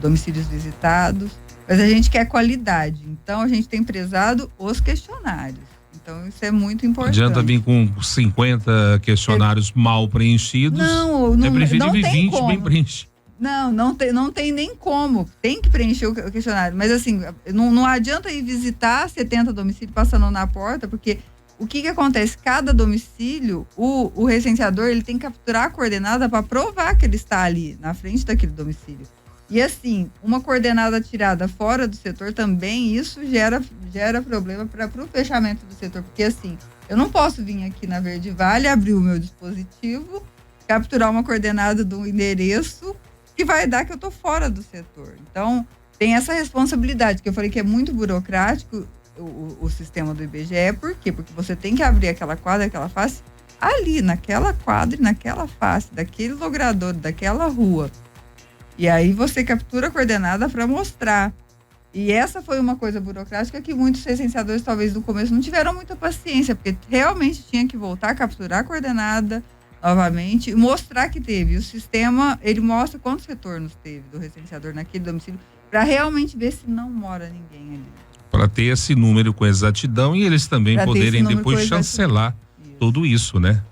domicílios visitados. Mas a gente quer qualidade. Então, a gente tem prezado os questionários. Então, isso é muito importante. Não adianta vir com 50 questionários mal preenchidos. Não é preferível 20 como. bem preenchidos. Não tem nem como. Tem que preencher o questionário. Mas assim, não adianta ir visitar 70 domicílios passando na porta, porque o que acontece? Cada domicílio, o recenseador, ele tem que capturar a coordenada para provar que ele está ali, na frente daquele domicílio. E assim, uma coordenada tirada fora do setor também, isso gera problema para o fechamento do setor. Porque assim, eu não posso vir aqui na Verde Vale, abrir o meu dispositivo, capturar uma coordenada do endereço que vai dar que eu tô fora do setor. Então, tem essa responsabilidade, que eu falei que é muito burocrático o sistema do IBGE. Por quê? Porque você tem que abrir aquela quadra, aquela face, ali, naquela quadra e naquela face, daquele logrador, daquela rua. E aí você captura a coordenada para mostrar. E essa foi uma coisa burocrática que muitos recenseadores, talvez no começo, não tiveram muita paciência, porque realmente tinha que voltar, capturar a coordenada novamente e mostrar que teve. O sistema, ele mostra quantos retornos teve do recenseador naquele domicílio, para realmente ver se não mora ninguém ali. Para ter esse número com exatidão e eles também poderem depois chancelar tudo isso, né?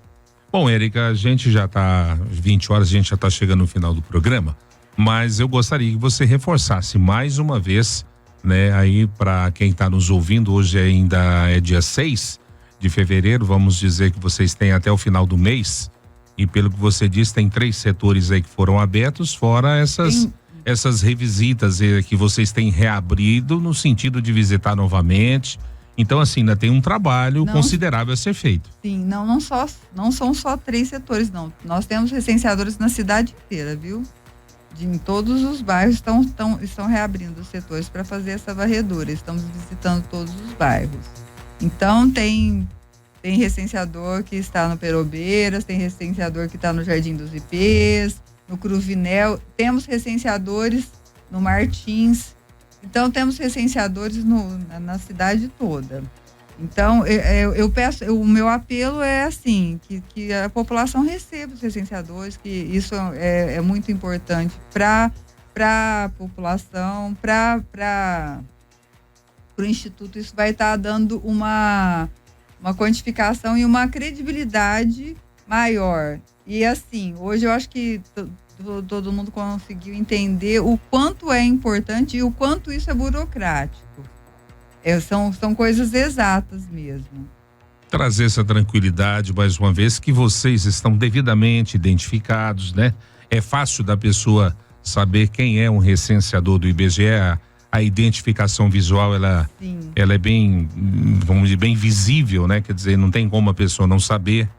Bom, Érica, a gente já está 20 horas, a gente já está chegando no final do programa, mas eu gostaria que você reforçasse mais uma vez, né, aí para quem está nos ouvindo, hoje ainda é dia 6 de fevereiro, vamos dizer que vocês têm até o final do mês, e pelo que você disse, tem 3 setores aí que foram abertos, fora essas revisitas que vocês têm reabrido no sentido de visitar novamente. Então, assim, ainda tem um trabalho considerável a ser feito. Sim, não são só 3 setores, não. Nós temos recenseadores na cidade inteira, viu? Em todos os bairros estão reabrindo os setores para fazer essa varredura. Estamos visitando todos os bairros. Então, tem recenseador que está no Perobeiras, tem recenseador que está no Jardim dos Ipês, no Cruvinel, temos recenseadores no Martins. Então, temos recenseadores na cidade toda. Então, eu peço, o meu apelo é assim, que a população receba os recenseadores, que isso é muito importante para a população, para o Instituto. Isso vai estar dando uma quantificação e uma credibilidade maior. E assim, hoje eu acho que todo mundo conseguiu entender o quanto é importante e o quanto isso é burocrático. São coisas exatas mesmo. Trazer essa tranquilidade, mais uma vez, que vocês estão devidamente identificados, né? É fácil da pessoa saber quem é um recenseador do IBGE. A identificação visual, ela é bem, vamos dizer, bem visível, né? Quer dizer, não tem como a pessoa não saber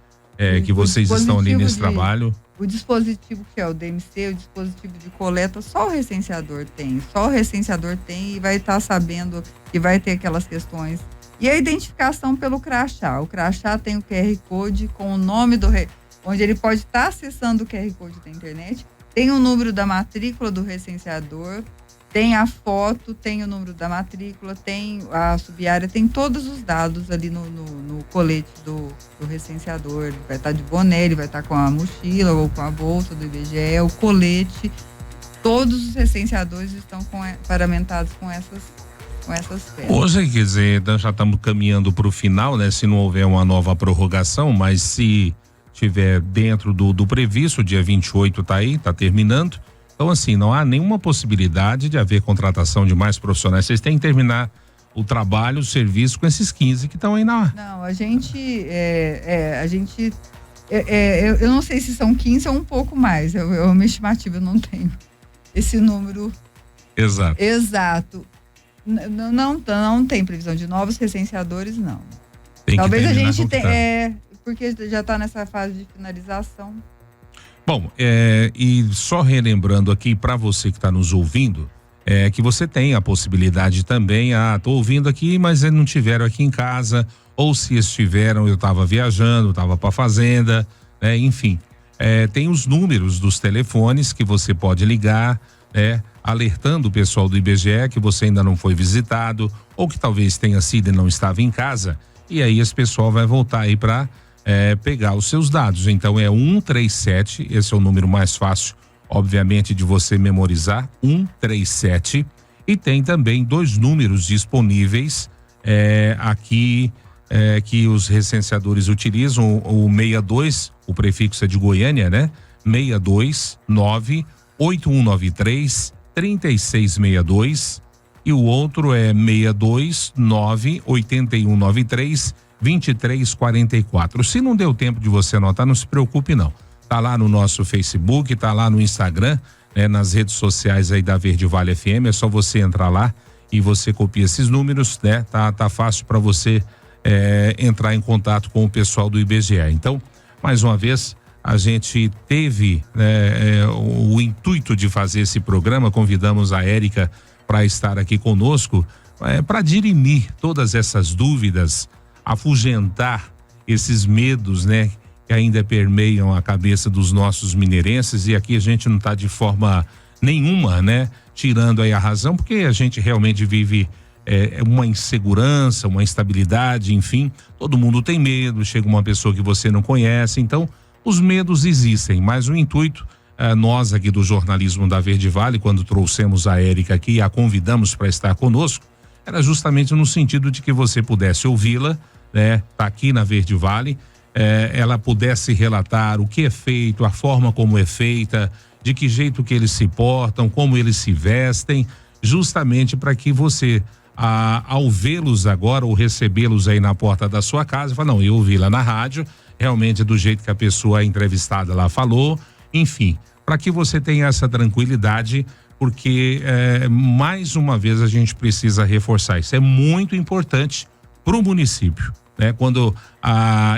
que vocês estão ali nesse trabalho. O dispositivo que é o DMC, o dispositivo de coleta, só o recenseador tem. Só o recenseador tem e vai estar sabendo que vai ter aquelas questões. E a identificação pelo crachá. O crachá tem o QR Code com o nome onde ele pode estar acessando o QR Code da internet. Tem o número da matrícula do recenseador. tem a foto, tem o número da matrícula, tem a sub-área, tem todos os dados ali no colete do recenseador. Ele vai estar de boné, ele vai estar com a mochila ou com a bolsa do IBGE, o colete. Todos os recenseadores estão paramentados com essas peças. Hoje, quer dizer, já estamos caminhando para o final, né? Se não houver uma nova prorrogação, mas se tiver dentro do previsto, dia 28 está aí, está terminando. Então, assim, não há nenhuma possibilidade de haver contratação de mais profissionais. Vocês têm que terminar o trabalho, o serviço com esses 15 que estão aí na... Não, a gente eu não sei se são 15 ou um pouco mais. É uma estimativa, eu não tenho esse número exato. Não tem previsão de novos recenseadores, não. Talvez a gente tenha, porque já está nessa fase de finalização. Bom, e só relembrando aqui para você que está nos ouvindo, que você tem a possibilidade também, tô ouvindo aqui, mas eles não estiveram aqui em casa, ou se estiveram, eu estava viajando, estava para fazenda, né? Enfim, tem os números dos telefones que você pode ligar, alertando o pessoal do IBGE que você ainda não foi visitado, ou que talvez tenha sido e não estava em casa, e aí esse pessoal vai voltar aí para pegar os seus dados. Então é 137, esse é o número mais fácil, obviamente, de você memorizar, 137, e tem também 2 números disponíveis aqui que os recenseadores utilizam, o 62, o prefixo é de Goiânia, né? 629 8193 3662, e o outro é 629 8193 2344. Se não deu tempo de você anotar, não se preocupe não. Tá lá no nosso Facebook, tá lá no Instagram, nas redes sociais aí da Verde Vale FM, é só você entrar lá e você copia esses números, né? Tá fácil para você entrar em contato com o pessoal do IBGE. Então, mais uma vez, a gente teve o intuito de fazer esse programa, convidamos a Érica para estar aqui conosco, para dirimir todas essas dúvidas, afugentar esses medos, né, que ainda permeiam a cabeça dos nossos mineirenses. E aqui a gente não está de forma nenhuma, né, tirando aí a razão, porque a gente realmente vive uma insegurança, uma instabilidade, enfim, todo mundo tem medo, chega uma pessoa que você não conhece, então os medos existem, mas o intuito, nós aqui do jornalismo da Verde Vale, quando trouxemos a Érica aqui e a convidamos para estar conosco, era justamente no sentido de que você pudesse ouvi-la, tá aqui na Verde Vale, ela pudesse relatar o que é feito, a forma como é feita, de que jeito que eles se portam, como eles se vestem, justamente para que você, ao vê-los agora ou recebê-los aí na porta da sua casa, fala, não, eu ouvi lá na rádio, realmente do jeito que a pessoa entrevistada lá falou, enfim, para que você tenha essa tranquilidade, porque mais uma vez a gente precisa reforçar, isso é muito importante para o município, né? Quando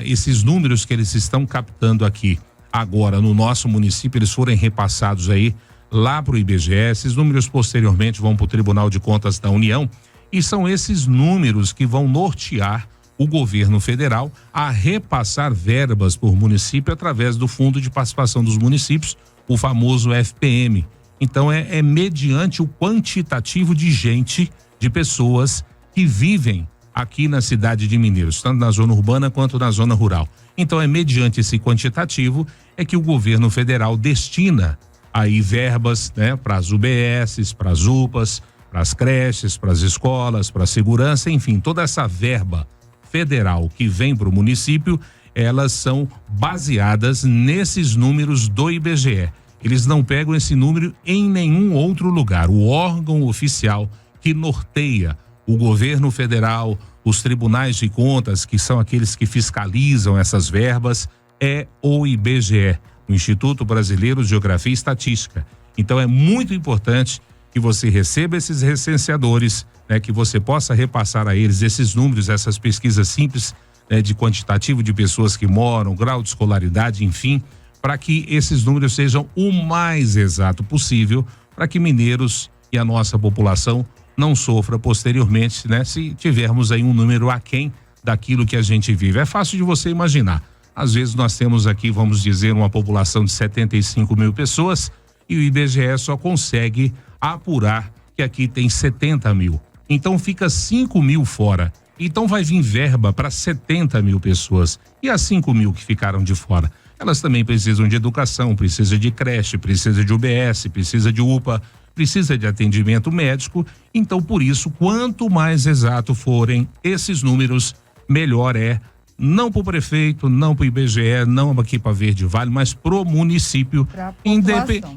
esses números que eles estão captando aqui agora no nosso município, eles forem repassados aí lá para o IBGE, esses números posteriormente vão para o Tribunal de Contas da União, e são esses números que vão nortear o governo federal a repassar verbas por município através do Fundo de Participação dos Municípios, o famoso FPM. Então é mediante o quantitativo de gente, de pessoas que vivem aqui na cidade de Mineiros, tanto na zona urbana quanto na zona rural. Então é mediante esse quantitativo que o governo federal destina aí verbas, né, para as UBSs, para as UPAs, para as creches, para as escolas, para a segurança, enfim, toda essa verba federal que vem para o município, elas são baseadas nesses números do IBGE. Eles não pegam esse número em nenhum outro lugar. O órgão oficial que norteia o governo federal, os tribunais de contas, que são aqueles que fiscalizam essas verbas, é o IBGE, o Instituto Brasileiro de Geografia e Estatística. Então é muito importante que você receba esses recenseadores, né, que você possa repassar a eles esses números, essas pesquisas simples, né, de quantitativo de pessoas que moram, grau de escolaridade, enfim, para que esses números sejam o mais exato possível, para que mineiros e a nossa população não sofra posteriormente, né, se tivermos aí um número aquém daquilo que a gente vive. É fácil de você imaginar. Às vezes nós temos aqui, vamos dizer, uma população de 75 mil pessoas e o IBGE só consegue apurar que aqui tem 70 mil. Então fica 5 mil fora. Então vai vir verba para 70 mil pessoas. E as 5 mil que ficaram de fora? Elas também precisam de educação, precisa de creche, precisa de UBS, precisa de UPA, precisa de atendimento médico. Então, por isso, quanto mais exato forem esses números, melhor é. Não para o prefeito, não para o IBGE, não aqui para Verde Vale, mas pro município,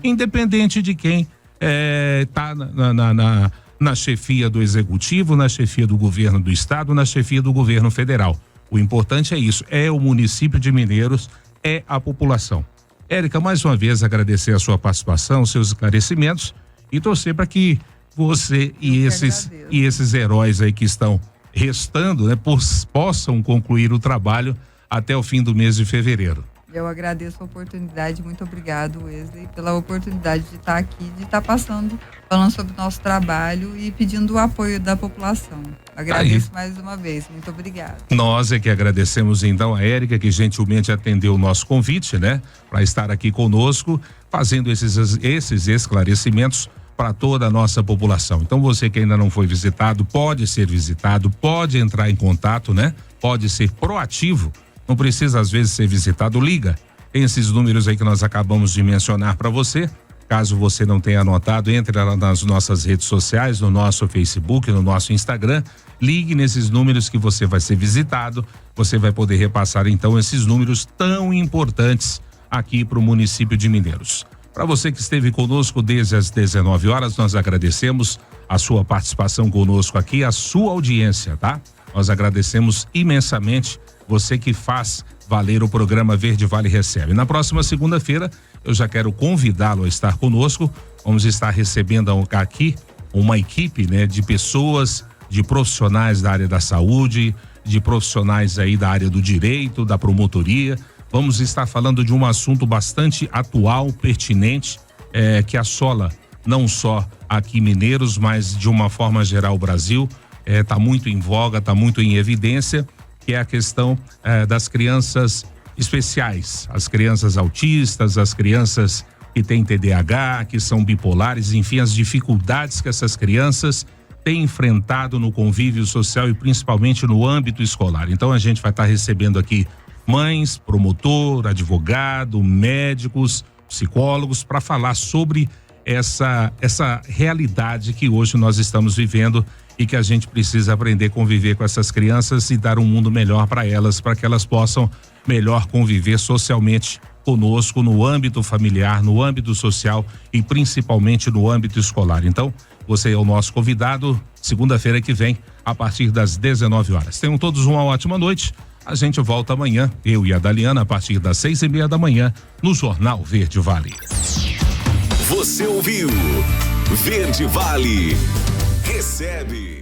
independente de quem está na chefia do executivo, na chefia do governo do estado, na chefia do governo federal. O importante é isso, é o município de Mineiros, é a população. Érica, mais uma vez agradecer a sua participação, seus esclarecimentos e torcer para que você e esses heróis aí que estão restando, né, possam concluir o trabalho até o fim do mês de fevereiro. Eu agradeço a oportunidade, muito obrigado, Wesley, pela oportunidade de estar aqui, de estar falando sobre o nosso trabalho e pedindo o apoio da população. Agradeço mais uma vez, muito obrigado. Nós é que agradecemos então a Érica, que gentilmente atendeu o nosso convite, né, para estar aqui conosco, fazendo esses esclarecimentos para toda a nossa população. Então você que ainda não foi visitado, pode ser visitado, pode entrar em contato, né? Pode ser proativo. Não precisa às vezes ser visitado, liga. Tem esses números aí que nós acabamos de mencionar para você. Caso você não tenha anotado, entre lá nas nossas redes sociais, no nosso Facebook, no nosso Instagram, ligue nesses números que você vai ser visitado. Você vai poder repassar então esses números tão importantes aqui para o município de Mineiros. Para você que esteve conosco desde as 19 horas, nós agradecemos a sua participação conosco aqui, a sua audiência, tá? Nós agradecemos imensamente você que faz valer o programa Verde Vale Recebe. Na próxima segunda-feira, eu já quero convidá-lo a estar conosco. Vamos estar recebendo aqui uma equipe, né, de pessoas, de profissionais da área da saúde, de profissionais aí da área do direito, da promotoria. Vamos estar falando de um assunto bastante atual, pertinente, que assola não só aqui Mineiros, mas de uma forma geral o Brasil. Está muito em voga, está muito em evidência, que é a questão das crianças especiais, as crianças autistas, as crianças que têm TDAH, que são bipolares, enfim, as dificuldades que essas crianças têm enfrentado no convívio social e principalmente no âmbito escolar. Então a gente vai estar recebendo aqui mães, promotor, advogado, médicos, psicólogos, para falar sobre essa realidade que hoje nós estamos vivendo e que a gente precisa aprender a conviver com essas crianças e dar um mundo melhor para que elas possam melhor conviver socialmente conosco no âmbito familiar, no âmbito social e principalmente no âmbito escolar. Então, você é o nosso convidado, segunda-feira que vem, a partir das 19 horas. Tenham todos uma ótima noite. A gente volta amanhã, eu e a Daliana, a partir das 6:30 da manhã, no Jornal Verde Vale. Você ouviu Verde Vale Recebe.